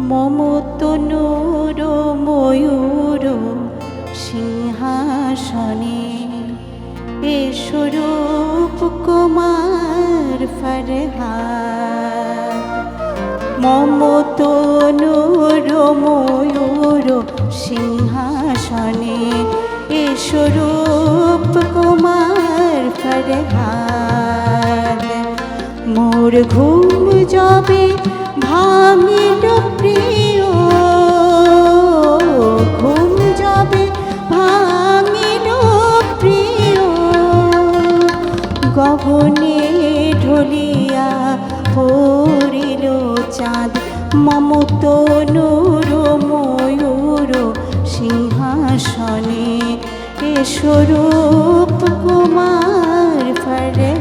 মমতনুর ময়ূর সিংহাসনে এসো রূপ কুমার ফরহাদ। মমতনুর ময়ূর সিংহাসনে এসো রূপ কুমার ফরহাদ। মোর ঘুম যাবে ভাঙিল প্রিয়, ঘুম যাবে ভাঙিল প্রিয়, গগনে ঢলিয়া পড়িল চাঁদ। মমতনুর ময়ূর সিংহাসনে এসো রূপ কুমার ফরহাদ।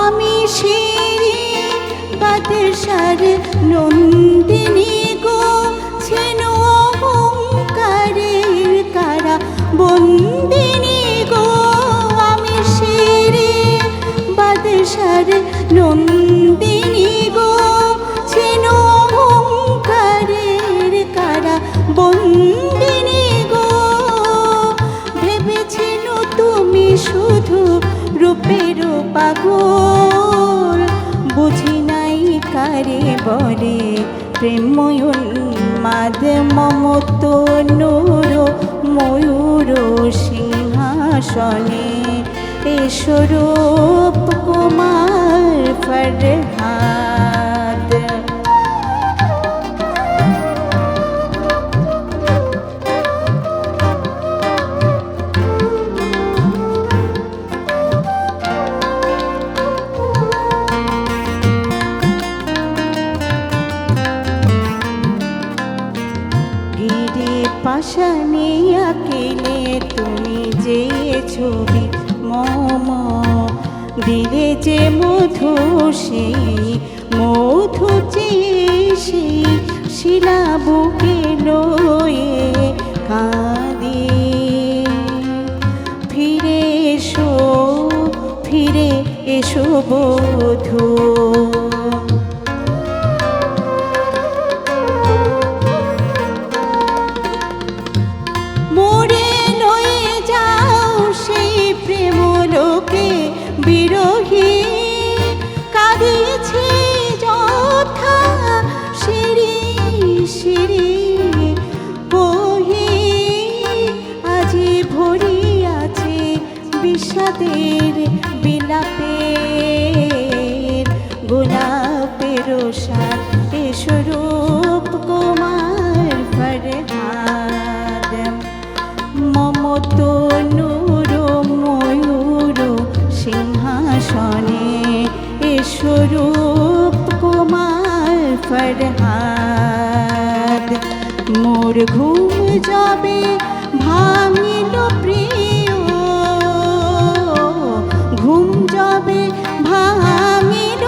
আমি শিরি বাদশার নন্দিনী গো, ছেন অহংকারের কারা বন্দিনী গো। আমি শিরি বাদশার নন্দিনী গো, ছেন অহংকারের কারা বন্দিনী গো। ভেবেছেন তুমি শুধু রূপের পাগল, বুঝি নাই কারে বলে প্রেম উন্মাদ। মমতনুর ময়ূর সিংহাসনে এসো রূপ কুমার ফরহাদ। পাশানে আঁকিলে তুমি যে ছবি, মম দিলে যে মধু সেই মধু চেয়ে সেই শিলা বুকে লয়ে কাঁদে। ফিরে এসো বধূ, বিরহী কাঁদিছে যথা শিরি শিরি বহি। আজি ভরিয়াছে বিষাদের বিলাপের গোলাপের সাথ। এসো রূপ কুমার ফরহাদ। মমতনুর ময়ূর সিংহাসনে এসো রূপ কুমার ফরহাদ। মোর ঘুম যাবে ভাঙিল প্রিয়, ঘুম যাবে ভাঙিল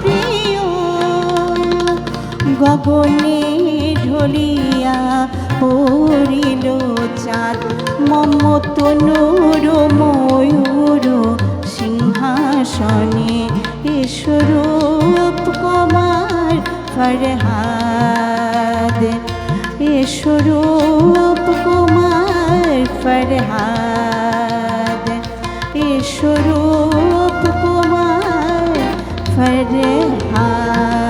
প্রিয়, গগনে ঢলিয়া পড়িল চাঁদ। মমতনুর ময়ূর সিংহাসনে এসো রূপ কুমার ফরহাদ। এসো রূপ কুমার ফরহাদ। এসো রূপ কুমার ফরহাদ।